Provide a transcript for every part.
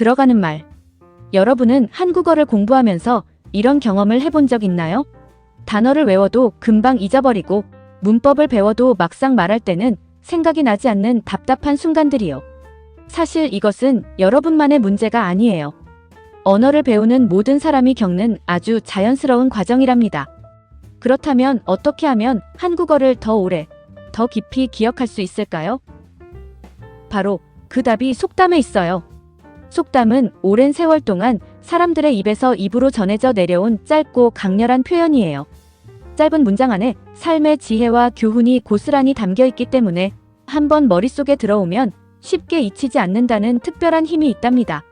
들어가는 말. 여러분은 한국어를 공부하면서 이런 경험을 해본 적 있나요? 단어를 외워도 금방 잊어버리고 문법을 배워도 막상 말할 때는 생각이 나지 않는 답답한 순간들이요. 사실 이것은 여러분만의 문제가 아니에요. 언어를 배우는 모든 사람이 겪는 아주 자연스러운 과정이랍니다. 그렇다면 어떻게 하면 한국어를 더 오래, 더 깊이 기억할 수 있을까요? 바로 그 답이 속담에 있어요. 속담은 오랜 세월 동안 사람들의 입에서 입으로 전해져 내려온 짧고 강렬한 표현이에요. 짧은 문장 안에 삶의 지혜와 교훈이 고스란히 담겨 있기 때문에 한번 머릿속에 들어오면 쉽게 잊히지 않는다는 특별한 힘이 있답니다.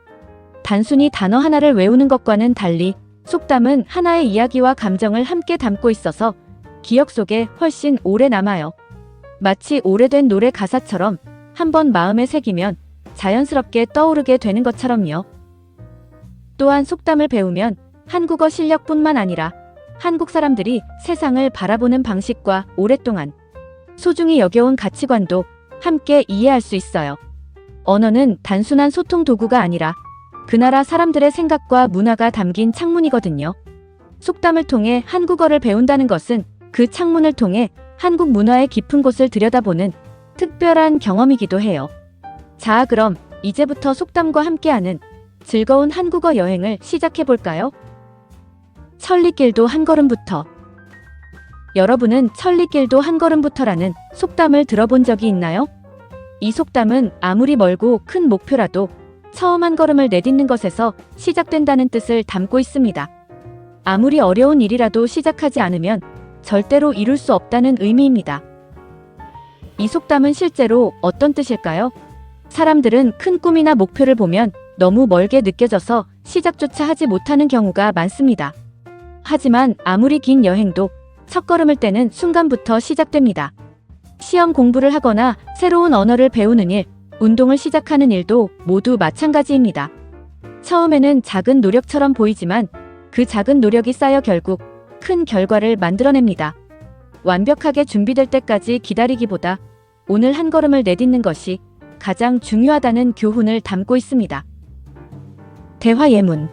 단순히 단어 하나를 외우는 것과는 달리 속담은 하나의 이야기와 감정을 함께 담고 있어서 기억 속에 훨씬 오래 남아요. 마치 오래된 노래 가사처럼 한번 마음에 새기면 자연스럽게 떠오르게 되는 것처럼요. 또한 속담을 배우면 한국어 실력뿐만 아니라 한국 사람들이 세상을 바라보는 방식과 오랫동안 소중히 여겨온 가치관도 함께 이해할 수 있어요. 언어는 단순한 소통 도구가 아니라 그 나라 사람들의 생각과 문화가 담긴 창문이거든요. 속담을 통해 한국어를 배운다는 것은 그 창문을 통해 한국 문화의 깊은 곳을 들여다보는 특별한 경험이기도 해요. 자, 그럼 이제부터 속담과 함께하는 즐거운 한국어 여행을 시작해볼까요? 천리길도 한 걸음부터. 여러분은 천리길도 한 걸음부터라는 속담을 들어본 적이 있나요? 이 속담은 아무리 멀고 큰 목표라도 처음 한 걸음을 내딛는 것에서 시작된다는 뜻을 담고 있습니다. 아무리 어려운 일이라도 시작하지 않으면 절대로 이룰 수 없다는 의미입니다. 이 속담은 실제로 어떤 뜻일까요? 사람들은 큰 꿈이나 목표를 보면 너무 멀게 느껴져서 시작조차 하지 못하는 경우가 많습니다. 하지만 아무리 긴 여행도 첫걸음을 떼는 순간부터 시작됩니다. 시험 공부를 하거나 새로운 언어를 배우는 일, 운동을 시작하는 일도 모두 마찬가지입니다. 처음에는 작은 노력처럼 보이지만 그 작은 노력이 쌓여 결국 큰 결과를 만들어냅니다. 완벽하게 준비될 때까지 기다리기보다 오늘 한 걸음을 내딛는 것이 가장 중요하다는 교훈을 담고 있습니다. 대화 예문.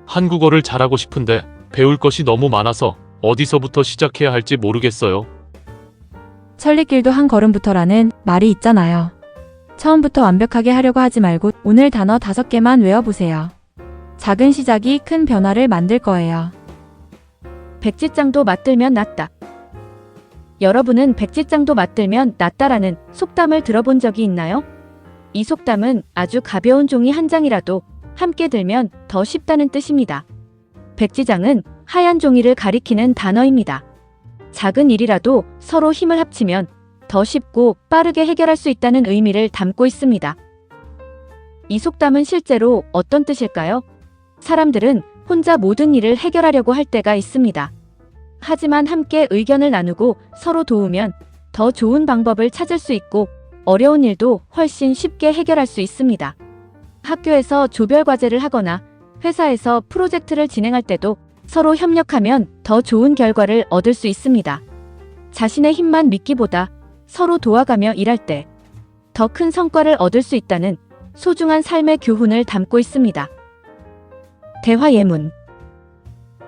한국어를 잘하고 싶은데 배울 것이 너무 많아서 어디서부터 시작해야 할지 모르겠어요. 천리길도 한 걸음부터라는 말이 있잖아요. 처음부터 완벽하게 하려고 하지 말고 오늘 단어 5개만 외워보세요. 작은 시작이 큰 변화를 만들 거예요. 백지장도 맞들면 낫다. 여러분은 백지장도 맞들면 낫다라는 속담을 들어본 적이 있나요? 이 속담은 아주 가벼운 종이 한 장이라도 함께 들면 더 쉽다는 뜻입니다. 백지장은 하얀 종이를 가리키는 단어입니다. 작은 일이라도 서로 힘을 합치면 더 쉽고 빠르게 해결할 수 있다는 의미를 담고 있습니다. 이 속담은 실제로 어떤 뜻일까요? 사람들은 혼자 모든 일을 해결하려고 할 때가 있습니다. 하지만 함께 의견을 나누고 서로 도우면 더 좋은 방법을 찾을 수 있고 어려운 일도 훨씬 쉽게 해결할 수 있습니다. 학교에서 조별 과제를 하거나 회사에서 프로젝트를 진행할 때도 서로 협력하면 더 좋은 결과를 얻을 수 있습니다. 자신의 힘만 믿기보다 서로 도와가며 일할 때 더 큰 성과를 얻을 수 있다는 소중한 삶의 교훈을 담고 있습니다. 대화 예문.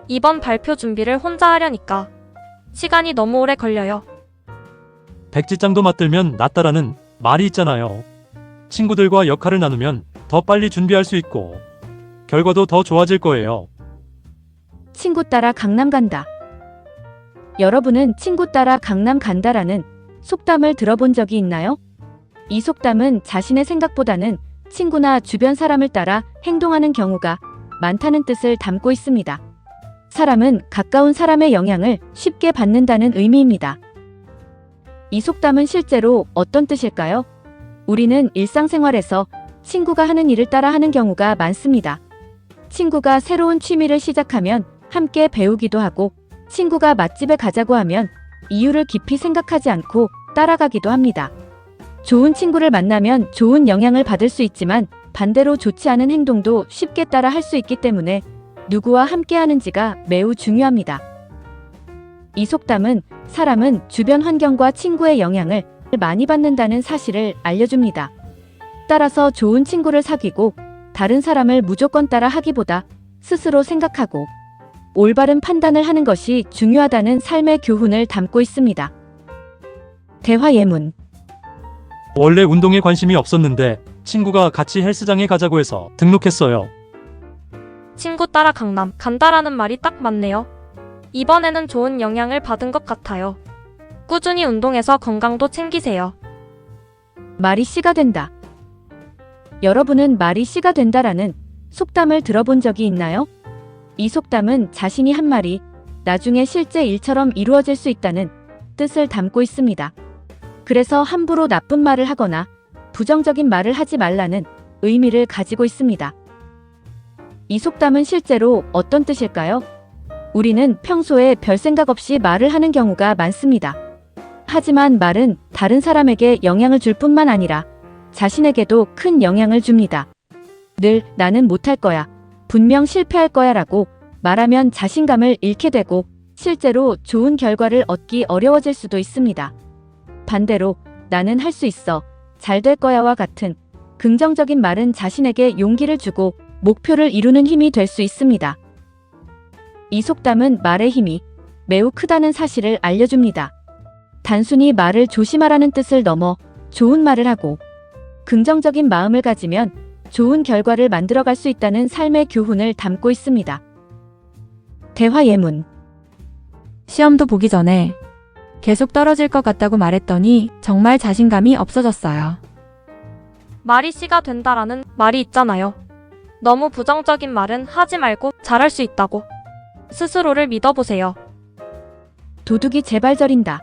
이번 발표 준비를 혼자 하려니까 시간이 너무 오래 걸려요. 백지장도 맞들면 낫다라는 말이 있잖아요. 친구들과 역할을 나누면 더 빨리 준비할 수 있고 결과도 더 좋아질 거예요. 친구 따라 강남 간다. 여러분은 친구 따라 강남 간다라는 속담을 들어본 적이 있나요? 이 속담은 자신의 생각보다는 친구나 주변 사람을 따라 행동하는 경우가 많다는 뜻을 담고 있습니다. 사람은 가까운 사람의 영향을 쉽게 받는다는 의미입니다. 이 속담은 실제로 어떤 뜻일까요? 우리는 일상생활에서 친구가 하는 일을 따라 하는 경우가 많습니다. 친구가 새로운 취미를 시작하면 함께 배우기도 하고 친구가 맛집에 가자고 하면 이유를 깊이 생각하지 않고 따라가기도 합니다. 좋은 친구를 만나면 좋은 영향을 받을 수 있지만 반대로 좋지 않은 행동도 쉽게 따라 할 수 있기 때문에 누구와 함께 하는지가 매우 중요합니다. 이 속담은 사람은 주변 환경과 친구의 영향을 많이 받는다는 사실을 알려줍니다. 따라서 좋은 친구를 사귀고 다른 사람을 무조건 따라 하기보다 스스로 생각하고 올바른 판단을 하는 것이 중요하다는 삶의 교훈을 담고 있습니다. 대화 예문. 원래 운동에 관심이 없었는데 친구가 같이 헬스장에 가자고 해서 등록했어요. 친구 따라 강남 간다라는 말이 딱 맞네요. 이번에는 좋은 영향을 받은 것 같아요. 꾸준히 운동해서 건강도 챙기세요. 말이 씨가 된다. 여러분은 말이 씨가 된다라는 속담을 들어본 적이 있나요? 이 속담은 자신이 한 말이 나중에 실제 일처럼 이루어질 수 있다는 뜻을 담고 있습니다. 그래서 함부로 나쁜 말을 하거나 부정적인 말을 하지 말라는 의미를 가지고 있습니다. 이 속담은 실제로 어떤 뜻일까요? 우리는 평소에 별 생각 없이 말을 하는 경우가 많습니다. 하지만 말은 다른 사람에게 영향을 줄 뿐만 아니라 자신에게도 큰 영향을 줍니다. 늘 나는 못할 거야, 분명 실패할 거야 라고 말하면 자신감을 잃게 되고 실제로 좋은 결과를 얻기 어려워질 수도 있습니다. 반대로 나는 할 수 있어, 잘 될 거야와 같은 긍정적인 말은 자신에게 용기를 주고 목표를 이루는 힘이 될 수 있습니다. 이 속담은 말의 힘이 매우 크다는 사실을 알려줍니다. 단순히 말을 조심하라는 뜻을 넘어 좋은 말을 하고 긍정적인 마음을 가지면 좋은 결과를 만들어갈 수 있다는 삶의 교훈을 담고 있습니다. 대화 예문. 시험도 보기 전에 계속 떨어질 것 같다고 말했더니 정말 자신감이 없어졌어요. 말이 씨가 된다라는 말이 있잖아요. 너무 부정적인 말은 하지 말고 잘할 수 있다고. 스스로를 믿어보세요. 도둑이 제발 저린다.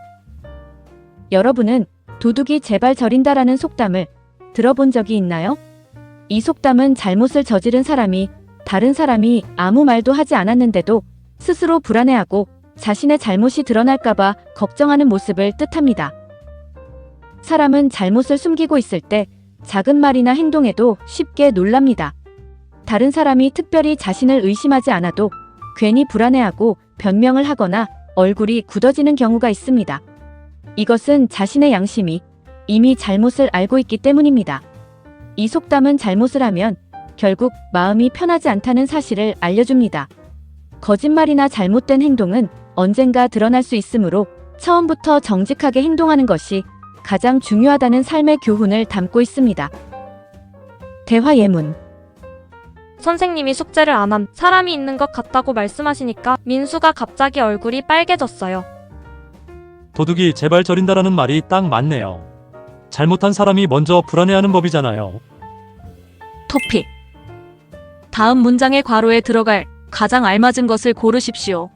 여러분은 도둑이 제발 저린다라는 속담을 들어본 적이 있나요? 이 속담은 잘못을 저지른 사람이 다른 사람이 아무 말도 하지 않았는데도 스스로 불안해하고 자신의 잘못이 드러날까봐 걱정하는 모습을 뜻합니다. 사람은 잘못을 숨기고 있을 때 작은 말이나 행동에도 쉽게 놀랍니다. 다른 사람이 특별히 자신을 의심하지 않아도 괜히 불안해하고 변명을 하거나 얼굴이 굳어지는 경우가 있습니다. 이것은 자신의 양심이 이미 잘못을 알고 있기 때문입니다. 이 속담은 잘못을 하면 결국 마음이 편하지 않다는 사실을 알려줍니다. 거짓말이나 잘못된 행동은 언젠가 드러날 수 있으므로 처음부터 정직하게 행동하는 것이 가장 중요하다는 삶의 교훈을 담고 있습니다. 대화 예문. 선생님이 숙제를 안 한 사람이 있는 것 같다고 말씀하시니까 민수가 갑자기 얼굴이 빨개졌어요. 도둑이 제발 저린다라는 말이 딱 맞네요. 잘못한 사람이 먼저 불안해하는 법이잖아요. 토픽. 다음 문장의 괄호에 들어갈 가장 알맞은 것을 고르십시오.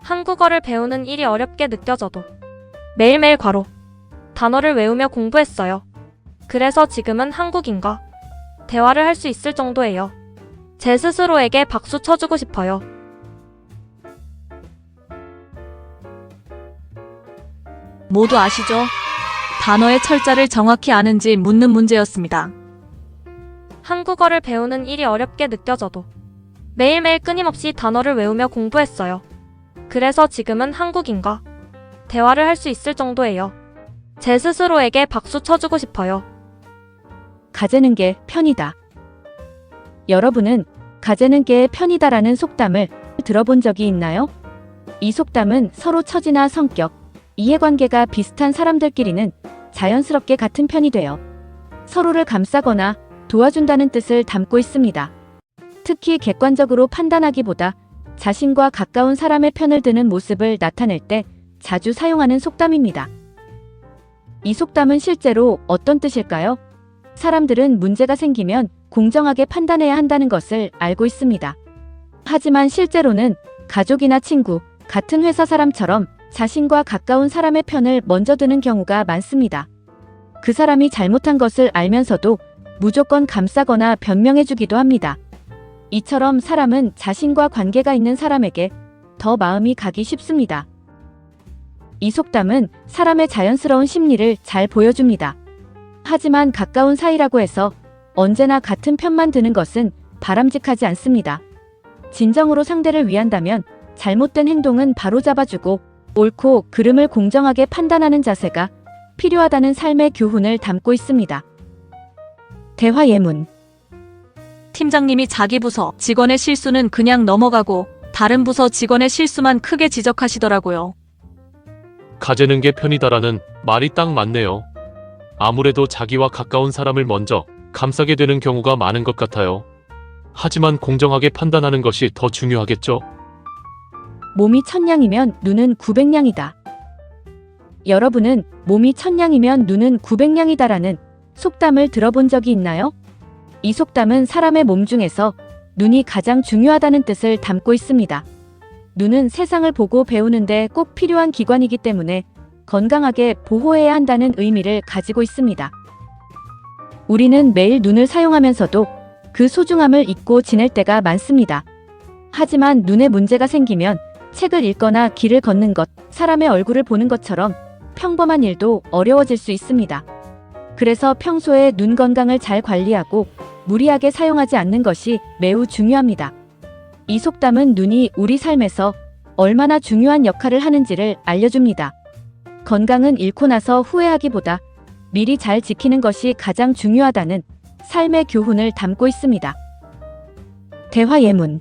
한국어를 배우는 일이 어렵게 느껴져도 매일매일 괄호 단어를 외우며 공부했어요. 그래서 지금은 한국인과 대화를 할 수 있을 정도예요. 제 스스로에게 박수 쳐주고 싶어요. 모두 아시죠? 단어의 철자를 정확히 아는지 묻는 문제였습니다. 한국어를 배우는 일이 어렵게 느껴져도 매일매일 끊임없이 단어를 외우며 공부했어요. 그래서 지금은 한국인과 대화를 할 수 있을 정도예요. 제 스스로에게 박수 쳐주고 싶어요. 가재는 게 편이다. 여러분은 가재는 게 편이다라는 속담을 들어본 적이 있나요? 이 속담은 서로 처지나 성격, 이해관계가 비슷한 사람들끼리는 자연스럽게 같은 편이 되어 서로를 감싸거나 도와준다는 뜻을 담고 있습니다. 특히 객관적으로 판단하기보다 자신과 가까운 사람의 편을 드는 모습을 나타낼 때 자주 사용하는 속담입니다. 이 속담은 실제로 어떤 뜻일까요? 사람들은 문제가 생기면 공정하게 판단해야 한다는 것을 알고 있습니다. 하지만 실제로는 가족이나 친구, 같은 회사 사람처럼 자신과 가까운 사람의 편을 먼저 드는 경우가 많습니다. 그 사람이 잘못한 것을 알면서도 무조건 감싸거나 변명해주기도 합니다. 이처럼 사람은 자신과 관계가 있는 사람에게 더 마음이 가기 쉽습니다. 이 속담은 사람의 자연스러운 심리를 잘 보여줍니다. 하지만 가까운 사이라고 해서 언제나 같은 편만 드는 것은 바람직하지 않습니다. 진정으로 상대를 위한다면 잘못된 행동은 바로잡아주고 옳고 그름을 공정하게 판단하는 자세가 필요하다는 삶의 교훈을 담고 있습니다. 대화 예문. 팀장님이 자기 부서 직원의 실수는 그냥 넘어가고 다른 부서 직원의 실수만 크게 지적하시더라고요. 가재는 게 편이다라는 말이 딱 맞네요. 아무래도 자기와 가까운 사람을 먼저 감싸게 되는 경우가 많은 것 같아요. 하지만 공정하게 판단하는 것이 더 중요하겠죠. 몸이 천냥이면 눈은 900냥이다. 여러분은 몸이 천냥이면 눈은 900냥이다라는 속담을 들어본 적이 있나요? 이 속담은 사람의 몸 중에서 눈이 가장 중요하다는 뜻을 담고 있습니다. 눈은 세상을 보고 배우는데 꼭 필요한 기관이기 때문에 건강하게 보호해야 한다는 의미를 가지고 있습니다. 우리는 매일 눈을 사용하면서도 그 소중함을 잊고 지낼 때가 많습니다. 하지만 눈에 문제가 생기면 책을 읽거나 길을 걷는 것, 사람의 얼굴을 보는 것처럼 평범한 일도 어려워질 수 있습니다. 그래서 평소에 눈 건강을 잘 관리하고 무리하게 사용하지 않는 것이 매우 중요합니다. 이 속담은 눈이 우리 삶에서 얼마나 중요한 역할을 하는지를 알려줍니다. 건강은 잃고 나서 후회하기보다 미리 잘 지키는 것이 가장 중요하다는 삶의 교훈을 담고 있습니다. 대화 예문.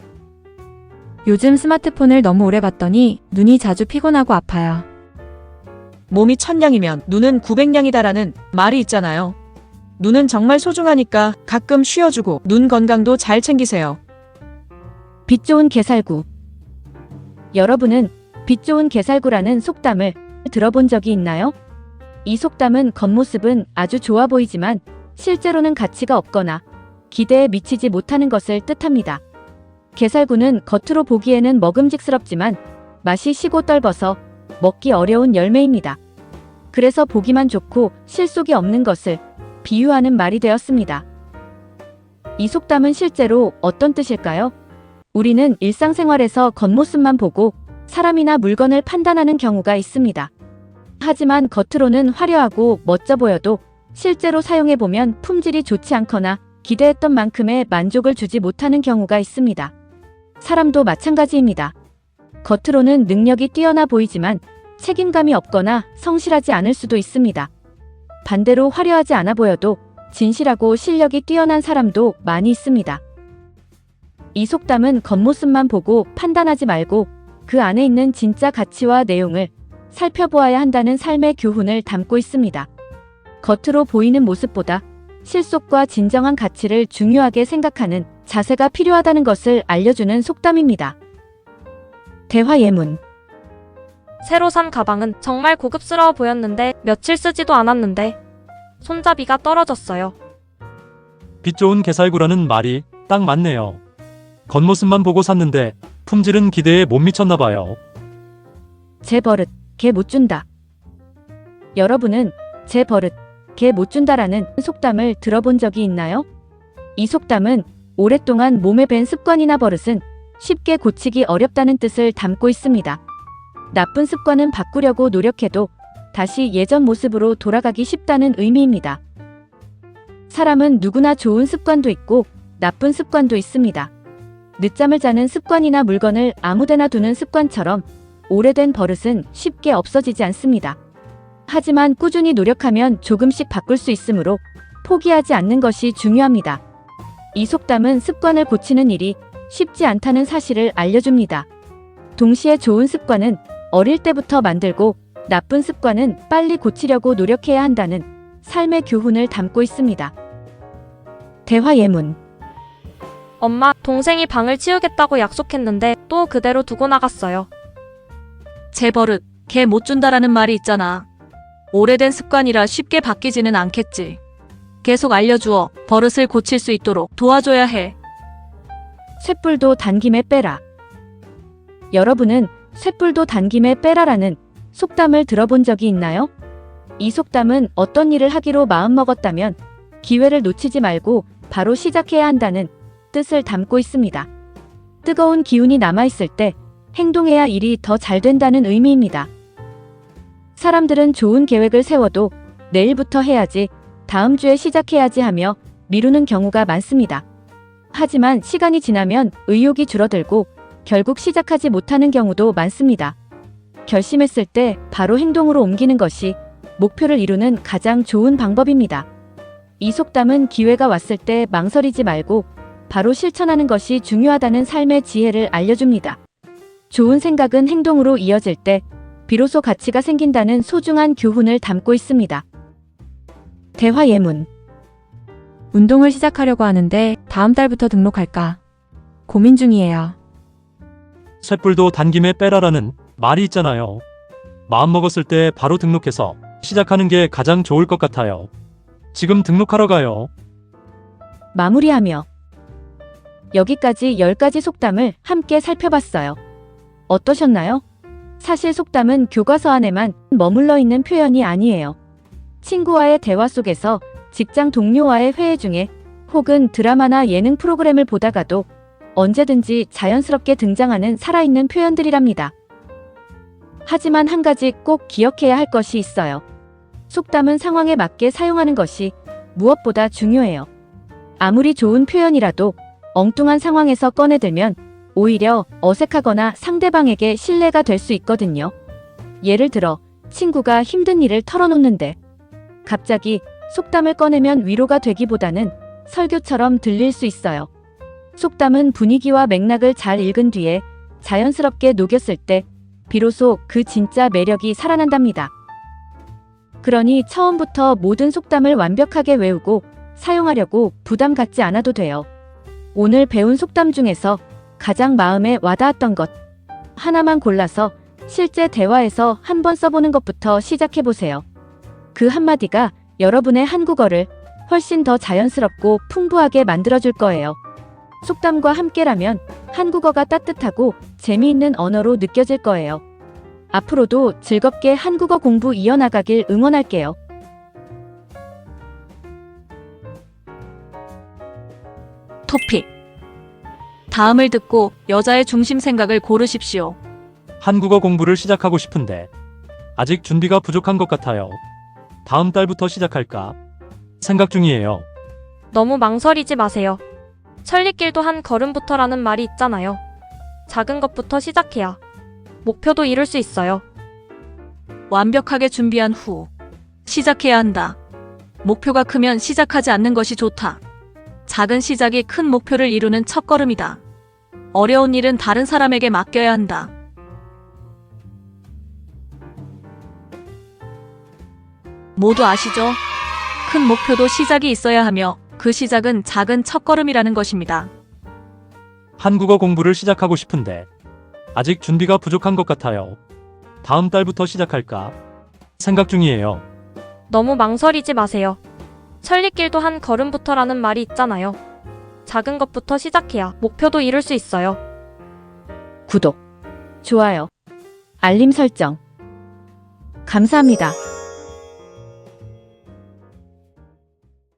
요즘 스마트폰을 너무 오래 봤더니 눈이 자주 피곤하고 아파요. 몸이 천냥이면 눈은 900냥이다라는 말이 있잖아요. 눈은 정말 소중하니까 가끔 쉬어주고 눈 건강도 잘 챙기세요. 빛 좋은 게살구. 여러분은 빛 좋은 게살구라는 속담을 들어본 적이 있나요? 이 속담은 겉모습은 아주 좋아 보이지만 실제로는 가치가 없거나 기대에 미치지 못하는 것을 뜻합니다. 게살구는 겉으로 보기에는 먹음직스럽지만 맛이 시고 떫어서 먹기 어려운 열매입니다. 그래서 보기만 좋고 실속이 없는 것을 비유하는 말이 되었습니다. 이 속담은 실제로 어떤 뜻일까요? 우리는 일상생활에서 겉모습만 보고 사람이나 물건을 판단하는 경우가 있습니다. 하지만 겉으로는 화려하고 멋져 보여도 실제로 사용해보면 품질이 좋지 않거나 기대했던 만큼의 만족을 주지 못하는 경우가 있습니다. 사람도 마찬가지입니다. 겉으로는 능력이 뛰어나 보이지만 책임감이 없거나 성실하지 않을 수도 있습니다. 반대로 화려하지 않아 보여도 진실하고 실력이 뛰어난 사람도 많이 있습니다. 이 속담은 겉모습만 보고 판단하지 말고 그 안에 있는 진짜 가치와 내용을 살펴보아야 한다는 삶의 교훈을 담고 있습니다. 겉으로 보이는 모습보다 실속과 진정한 가치를 중요하게 생각하는 자세가 필요하다는 것을 알려주는 속담입니다. 대화 예문. 새로 산 가방은 정말 고급스러워 보였는데 며칠 쓰지도 않았는데 손잡이가 떨어졌어요. 빛 좋은 게살구라는 말이 딱 맞네요. 겉모습만 보고 샀는데 품질은 기대에 못 미쳤나 봐요. 제 버릇, 개 못 준다. 여러분은 제 버릇, 개 못 준다라는 속담을 들어본 적이 있나요? 이 속담은 오랫동안 몸에 밴 습관이나 버릇은 쉽게 고치기 어렵다는 뜻을 담고 있습니다. 나쁜 습관은 바꾸려고 노력해도 다시 예전 모습으로 돌아가기 쉽다는 의미입니다. 사람은 누구나 좋은 습관도 있고 나쁜 습관도 있습니다. 늦잠을 자는 습관이나 물건을 아무데나 두는 습관처럼 오래된 버릇은 쉽게 없어지지 않습니다. 하지만 꾸준히 노력하면 조금씩 바꿀 수 있으므로 포기하지 않는 것이 중요합니다. 이 속담은 습관을 고치는 일이 쉽지 않다는 사실을 알려줍니다. 동시에 좋은 습관은 어릴 때부터 만들고 나쁜 습관은 빨리 고치려고 노력해야 한다는 삶의 교훈을 담고 있습니다. 대화 예문. 엄마, 동생이 방을 치우겠다고 약속했는데 또 그대로 두고 나갔어요. 제 버릇, 개 못 준다라는 말이 있잖아. 오래된 습관이라 쉽게 바뀌지는 않겠지. 계속 알려주어 버릇을 고칠 수 있도록 도와줘야 해. 쇳불도 단김에 빼라. 여러분은 쇳불도 단김에 빼라라는 속담을 들어본 적이 있나요? 이 속담은 어떤 일을 하기로 마음먹었다면 기회를 놓치지 말고 바로 시작해야 한다는 뜻을 담고 있습니다. 뜨거운 기운이 남아있을 때 행동해야 일이 더 잘 된다는 의미입니다. 사람들은 좋은 계획을 세워도 내일부터 해야지, 다음 주에 시작해야지 하며 미루는 경우가 많습니다. 하지만 시간이 지나면 의욕이 줄어들고 결국 시작하지 못하는 경우도 많습니다. 결심했을 때 바로 행동으로 옮기는 것이 목표를 이루는 가장 좋은 방법입니다. 이 속담은 기회가 왔을 때 망설이지 말고 바로 실천하는 것이 중요하다는 삶의 지혜를 알려줍니다. 좋은 생각은 행동으로 이어질 때 비로소 가치가 생긴다는 소중한 교훈을 담고 있습니다. 대화 예문. 운동을 시작하려고 하는데 다음 달부터 등록할까? 고민 중이에요. 쇳불도 단김에 빼라라는 말이 있잖아요. 마음먹었을 때 바로 등록해서 시작하는 게 가장 좋을 것 같아요. 지금 등록하러 가요. 마무리하며 여기까지 10가지 속담을 함께 살펴봤어요. 어떠셨나요? 사실 속담은 교과서 안에만 머물러 있는 표현이 아니에요. 친구와의 대화 속에서, 직장 동료와의 회의 중에, 혹은 드라마나 예능 프로그램을 보다가도 언제든지 자연스럽게 등장하는 살아있는 표현들이랍니다. 하지만 한 가지 꼭 기억해야 할 것이 있어요. 속담은 상황에 맞게 사용하는 것이 무엇보다 중요해요. 아무리 좋은 표현이라도 엉뚱한 상황에서 꺼내들면 오히려 어색하거나 상대방에게 신뢰가 될 수 있거든요. 예를 들어 친구가 힘든 일을 털어놓는데 갑자기 속담을 꺼내면 위로가 되기보다는 설교처럼 들릴 수 있어요. 속담은 분위기와 맥락을 잘 읽은 뒤에 자연스럽게 녹였을 때 비로소 그 진짜 매력이 살아난답니다. 그러니 처음부터 모든 속담을 완벽하게 외우고 사용하려고 부담 갖지 않아도 돼요. 오늘 배운 속담 중에서 가장 마음에 와닿았던 것 하나만 골라서 실제 대화에서 한번 써보는 것부터 시작해보세요. 그 한마디가 여러분의 한국어를 훨씬 더 자연스럽고 풍부하게 만들어줄 거예요. 속담과 함께라면 한국어가 따뜻하고 재미있는 언어로 느껴질 거예요. 앞으로도 즐겁게 한국어 공부 이어나가길 응원할게요. 토픽. 다음을 듣고 여자의 중심 생각을 고르십시오. 한국어 공부를 시작하고 싶은데 아직 준비가 부족한 것 같아요. 다음 달부터 시작할까? 생각 중이에요. 너무 망설이지 마세요. 천리길도 한 걸음부터라는 말이 있잖아요. 작은 것부터 시작해야 목표도 이룰 수 있어요. 완벽하게 준비한 후 시작해야 한다. 목표가 크면 시작하지 않는 것이 좋다. 작은 시작이 큰 목표를 이루는 첫걸음이다. 어려운 일은 다른 사람에게 맡겨야 한다. 모두 아시죠? 큰 목표도 시작이 있어야 하며 그 시작은 작은 첫걸음이라는 것입니다. 한국어 공부를 시작하고 싶은데 아직 준비가 부족한 것 같아요. 다음 달부터 시작할까? 생각 중이에요. 너무 망설이지 마세요. 천리길도 한 걸음부터라는 말이 있잖아요. 작은 것부터 시작해야 목표도 이룰 수 있어요. 구독, 좋아요, 알림 설정. 감사합니다.